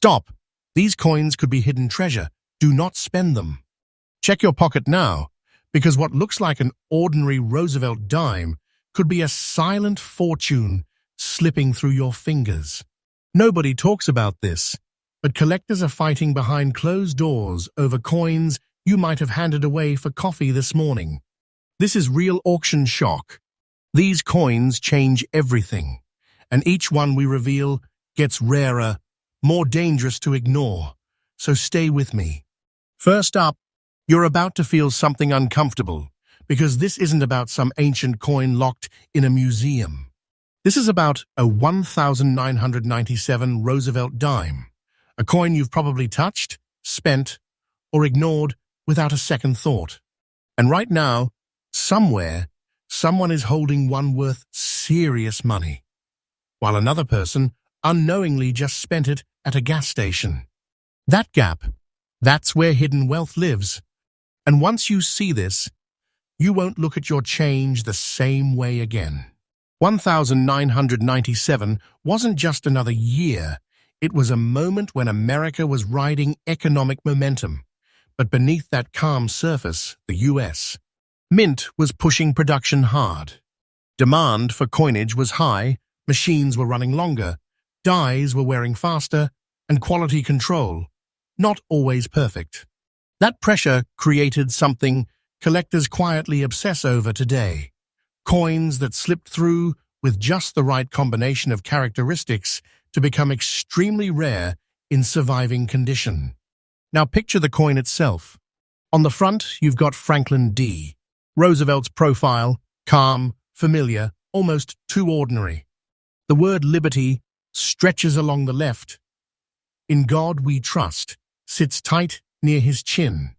Stop! These coins could be hidden treasure. Do not spend them. Check your pocket now, because what looks like an ordinary Roosevelt dime could be a silent fortune slipping through your fingers. Nobody talks about this, but collectors are fighting behind closed doors over coins you might have handed away for coffee this morning. This is real auction shock. These coins change everything, and each one we reveal gets rarer, more dangerous to ignore, so stay with me. First up, you're about to feel something uncomfortable, because this isn't about some ancient coin locked in a museum. This is about a 1997 Roosevelt dime, a coin you've probably touched, spent, or ignored without a second thought. And right now, somewhere, someone is holding one worth serious money, while another person unknowingly just spent it at a gas station. That gap, that's where hidden wealth lives. And once you see this, you won't look at your change the same way again. 1997 wasn't just another year. It was a moment when America was riding economic momentum. But beneath that calm surface, the US, Mint was pushing production hard. Demand for coinage was high, machines were running longer, dies were wearing faster, and quality control, not always perfect. That pressure created something collectors quietly obsess over today. Coins that slipped through with just the right combination of characteristics to become extremely rare in surviving condition. Now picture the coin itself. On the front, you've got Franklin D. Roosevelt's profile, calm, familiar, almost too ordinary. The word liberty stretches along the left. In God we trust sits tight near his chin,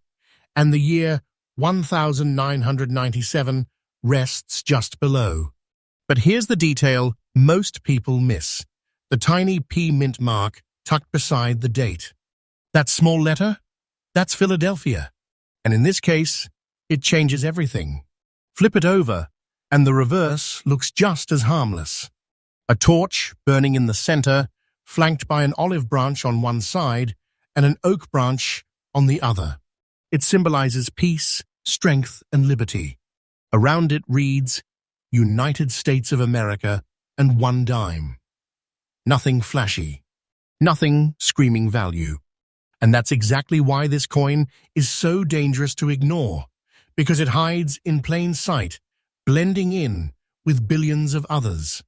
and the year 1997 rests just below. But here's the detail most people miss: the tiny P mint mark tucked beside the date. That small letter? That's Philadelphia. And in this case, it changes everything. Flip it over, and the reverse looks just as harmless. A torch burning in the center, flanked by an olive branch on one side and an oak branch on the other. It symbolizes peace, strength, and liberty. Around it reads, United States of America and one dime. Nothing flashy. Nothing screaming value. And that's exactly why this coin is so dangerous to ignore, because it hides in plain sight, blending in with billions of others.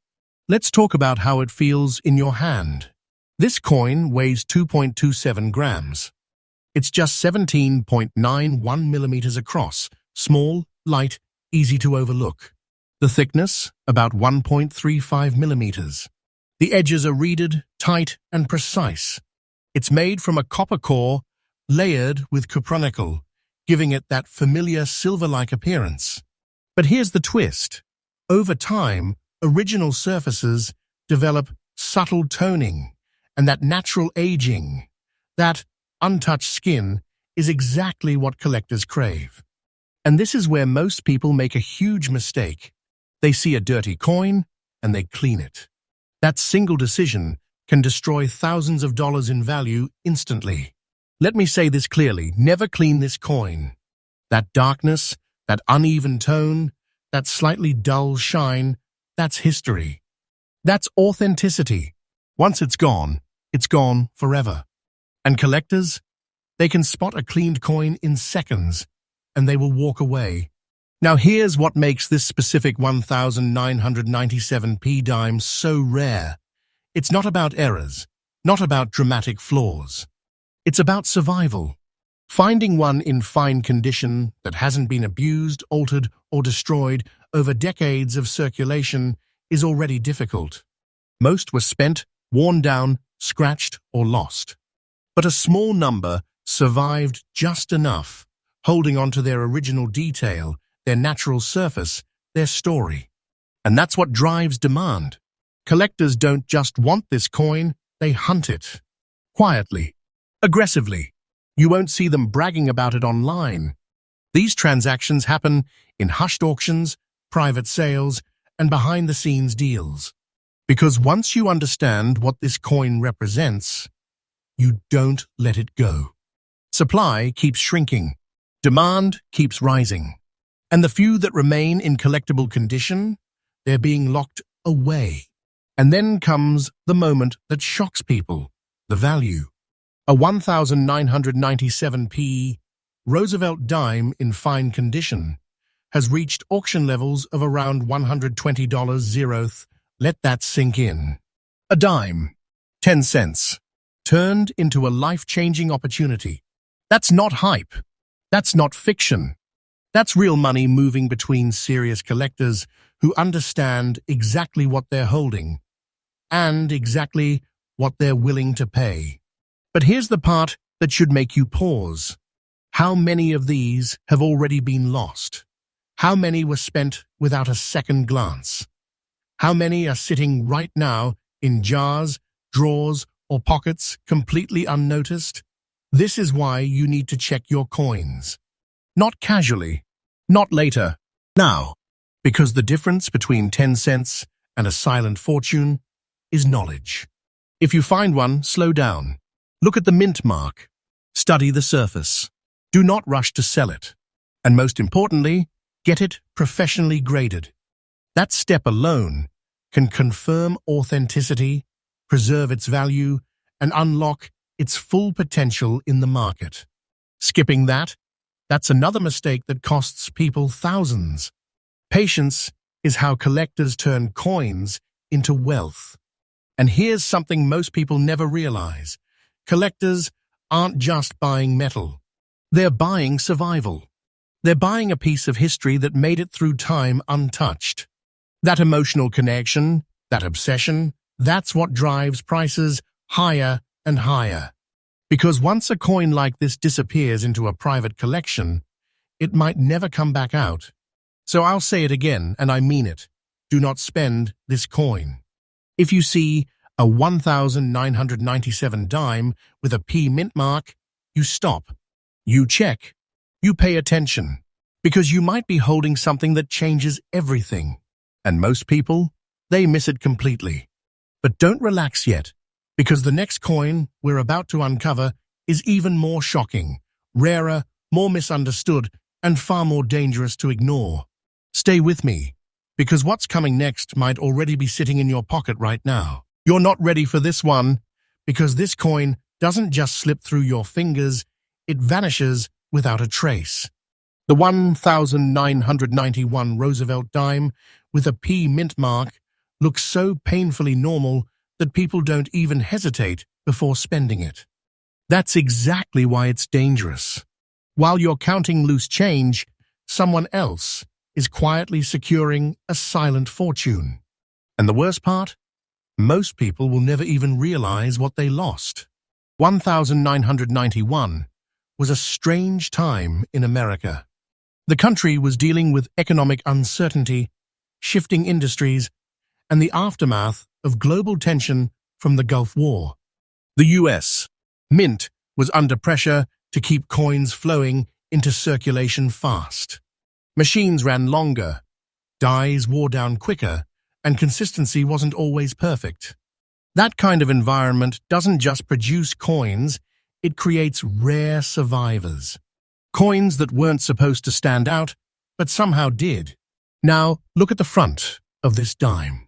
Let's talk about how it feels in your hand. This coin weighs 2.27 grams. It's just 17.91 millimeters across, small, light, easy to overlook. The thickness, about 1.35 millimeters. The edges are reeded, tight, and precise. It's made from a copper core layered with cupronickel, giving it that familiar silver-like appearance. But here's the twist. Over time, original surfaces develop subtle toning, and that natural aging, that untouched skin, is exactly what collectors crave. And this is where most people make a huge mistake. They see a dirty coin, and they clean it. That single decision can destroy thousands of dollars in value instantly. Let me say this clearly, never clean this coin. That darkness, that uneven tone, that slightly dull shine, that's history. That's authenticity. Once it's gone forever. And collectors, they can spot a cleaned coin in seconds, and they will walk away. Now here's what makes this specific 1997 P dime so rare. It's not about errors, not about dramatic flaws. It's about survival. Finding one in fine condition that hasn't been abused, altered, or destroyed over decades of circulation is already difficult. Most were spent, worn down, scratched, or lost. But a small number survived just enough, holding on to their original detail, their natural surface, their story. And that's what drives demand. Collectors don't just want this coin, they hunt it. Quietly, aggressively. You won't see them bragging about it online. These transactions happen in hushed auctions, private sales, and behind-the-scenes deals. Because once you understand what this coin represents, You don't let it go. Supply keeps shrinking. Demand keeps rising. And the few that remain in collectible condition, they're being locked away. And then comes the moment that shocks people, the value. A 1,997p Roosevelt Dime in fine condition has reached auction levels of around $120 zeroth. Let that sink in. A dime, 10 cents, turned into a life-changing opportunity. That's not hype. That's not fiction. That's real money moving between serious collectors who understand exactly what they're holding and exactly what they're willing to pay. But here's the part that should make you pause. How many of these have already been lost? How many were spent without a second glance? How many are sitting right now in jars, drawers, or pockets completely unnoticed? This is why you need to check your coins. Not casually, not later, now. Because the difference between 10 cents and a silent fortune is knowledge. If you find one, slow down. Look at the mint mark. Study the surface. Do not rush to sell it. And most importantly, get it professionally graded. That step alone can confirm authenticity, preserve its value, and unlock its full potential in the market. Skipping that, that's another mistake that costs people thousands. Patience is how collectors turn coins into wealth. And here's something most people never realize. Collectors aren't just buying metal. They're buying survival. They're buying a piece of history that made it through time untouched. That emotional connection, that obsession, that's what drives prices higher and higher. Because once a coin like this disappears into a private collection, it might never come back out. So I'll say it again, and I mean it. Do not spend this coin. If you see a 1,997 dime with a P mint mark, you stop. You check. You pay attention. Because you might be holding something that changes everything. And most people, they miss it completely. But don't relax yet, because the next coin we're about to uncover is even more shocking, rarer, more misunderstood, and far more dangerous to ignore. Stay with me, because what's coming next might already be sitting in your pocket right now. You're not ready for this one, because this coin doesn't just slip through your fingers, it vanishes without a trace. The 1,991 Roosevelt Dime with a P mint mark looks so painfully normal that people don't even hesitate before spending it. That's exactly why it's dangerous. While you're counting loose change, someone else is quietly securing a silent fortune. And the worst part? Most people will never even realize what they lost. 1,991 was a strange time in America. The country was dealing with economic uncertainty, shifting industries, and the aftermath of global tension from the Gulf War. The U.S. Mint was under pressure to keep coins flowing into circulation fast. Machines ran longer, dies wore down quicker, and consistency wasn't always perfect. That kind of environment doesn't just produce coins, it creates rare survivors. Coins that weren't supposed to stand out, but somehow did. Now, look at the front of this dime.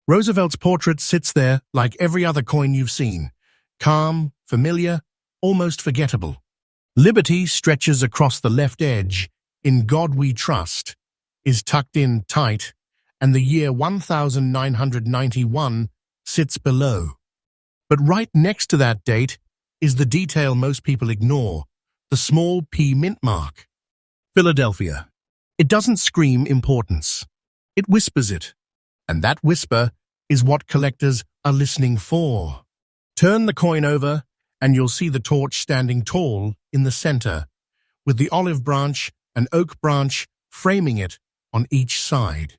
Roosevelt's portrait sits there like every other coin you've seen. Calm, familiar, almost forgettable. Liberty stretches across the left edge. In God We Trust is tucked in tight, and the year 1991 sits below. But right next to that date is the detail most people ignore, the small P mint mark. Philadelphia. It doesn't scream importance. It whispers it. And that whisper is what collectors are listening for. Turn the coin over, and you'll see the torch standing tall in the center, with the olive branch and oak branch framing it on each side.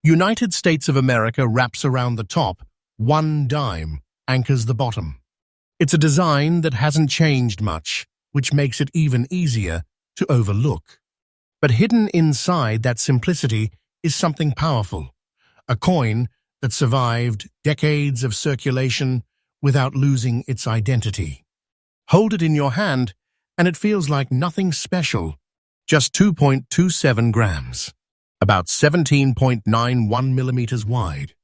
United States of America wraps around the top, one dime anchors the bottom. It's a design that hasn't changed much, which makes it even easier to overlook. But hidden inside that simplicity is something powerful, a coin that survived decades of circulation without losing its identity. Hold it in your hand, and it feels like nothing special. Just 2.27 grams. About 17.91 millimeters wide.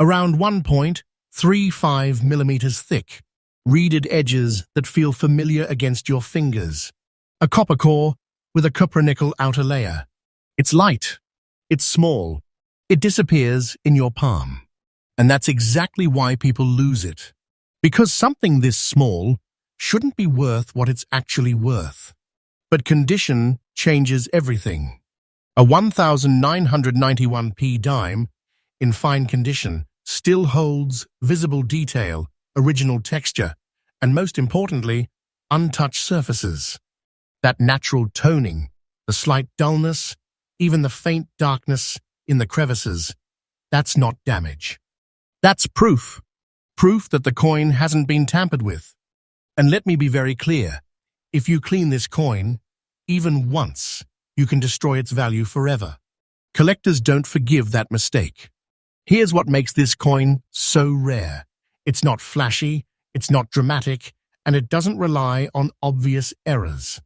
Around 1.35 millimeters thick. Reeded edges that feel familiar against your fingers. A copper core with a cupronickel outer layer. It's light. It's small. It disappears in your palm. And that's exactly why people lose it. Because something this small shouldn't be worth what it's actually worth. But condition changes everything. A 1991p dime, in fine condition, still holds visible detail, original texture, and most importantly, untouched surfaces. That natural toning, the slight dullness, even the faint darkness in the crevices, that's not damage. That's proof. Proof that the coin hasn't been tampered with. And let me be very clear, if you clean this coin, even once, you can destroy its value forever. Collectors don't forgive that mistake. Here's what makes this coin so rare. It's not flashy, it's not dramatic, and it doesn't rely on obvious errors.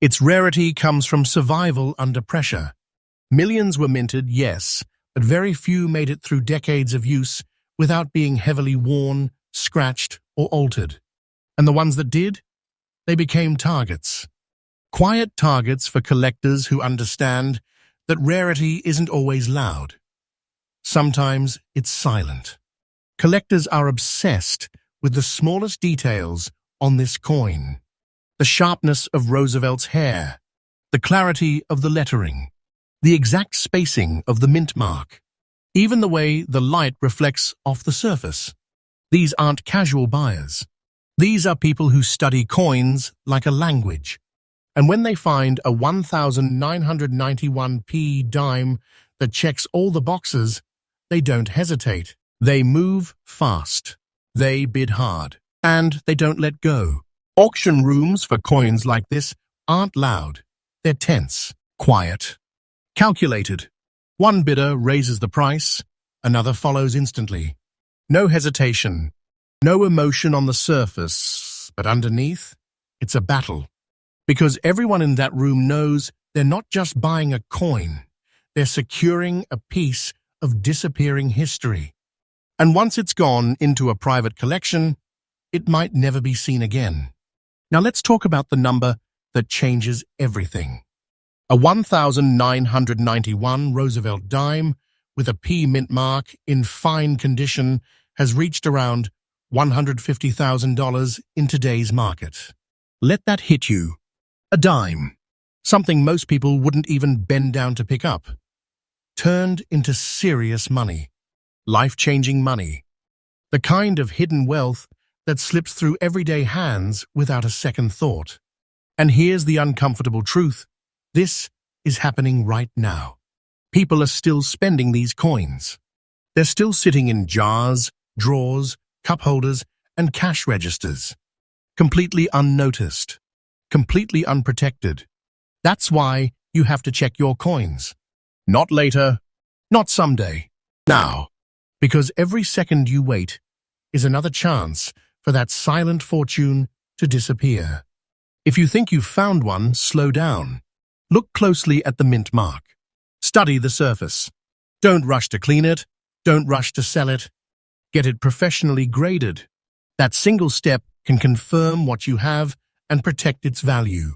Its rarity comes from survival under pressure. Millions were minted, yes, but very few made it through decades of use without being heavily worn, scratched, or altered. And the ones that did? They became targets. Quiet targets for collectors who understand that rarity isn't always loud. Sometimes it's silent. Collectors are obsessed with the smallest details on this coin. The sharpness of Roosevelt's hair, the clarity of the lettering, the exact spacing of the mint mark, even the way the light reflects off the surface. These aren't casual buyers. These are people who study coins like a language. And when they find a 1991p dime that checks all the boxes, they don't hesitate. They move fast. They bid hard. And they don't let go. Auction rooms for coins like this aren't loud. They're tense, quiet, calculated. One bidder raises the price, another follows instantly. No hesitation, no emotion on the surface, but underneath, it's a battle. Because everyone in that room knows they're not just buying a coin, they're securing a piece of disappearing history. And once it's gone into a private collection, it might never be seen again. Now let's talk about the number that changes everything. A 1991 Roosevelt Dime with a P mint mark in fine condition has reached around $150,000 in today's market. Let that hit you. A dime, something most people wouldn't even bend down to pick up, turned into serious money, life-changing money, the kind of hidden wealth that slips through everyday hands without a second thought. And here's the uncomfortable truth. This is happening right now. People are still spending these coins. They're still sitting in jars, drawers, cup holders, and cash registers, completely unnoticed, completely unprotected. That's why you have to check your coins. Not later, not someday, now. Because every second you wait is another chance for that silent fortune to disappear. If you think you've found one, slow down. Look closely at the mint mark. Study the surface. Don't rush to clean it. Don't rush to sell it. Get it professionally graded. That single step can confirm what you have and protect its value.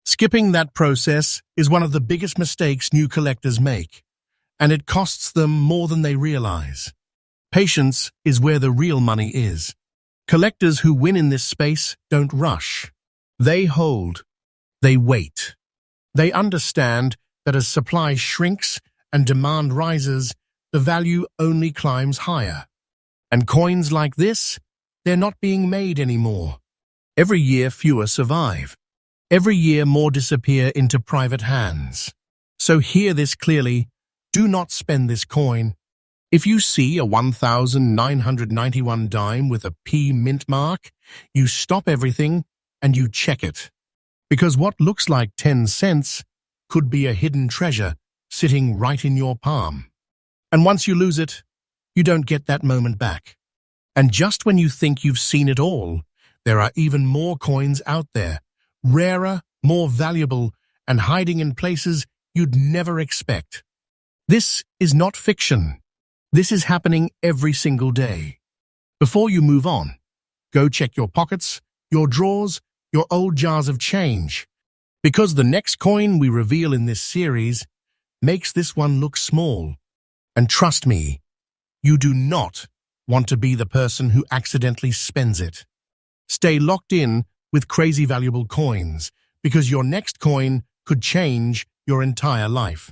Skipping that process is one of the biggest mistakes new collectors make, and it costs them more than they realize. Patience is where the real money is. Collectors who win in this space don't rush. They hold. They wait. They understand that as supply shrinks and demand rises, the value only climbs higher. And coins like this, they're not being made anymore. Every year, fewer survive. Every year, more disappear into private hands. So hear this clearly. Do not spend this coin. If you see a 1991 dime with a P mint mark, you stop everything and you check it. Because what looks like 10 cents could be a hidden treasure sitting right in your palm. And once you lose it, you don't get that moment back. And just when you think you've seen it all, There are even more coins out there, rarer, more valuable, and hiding in places you'd never expect. This is not fiction. This is happening every single day. Before you move on, go check your pockets, your drawers, your old jars of change, because the next coin we reveal in this series makes this one look small. And trust me, you do not want to be the person who accidentally spends it. Stay locked in with crazy valuable coins, because your next coin could change your entire life.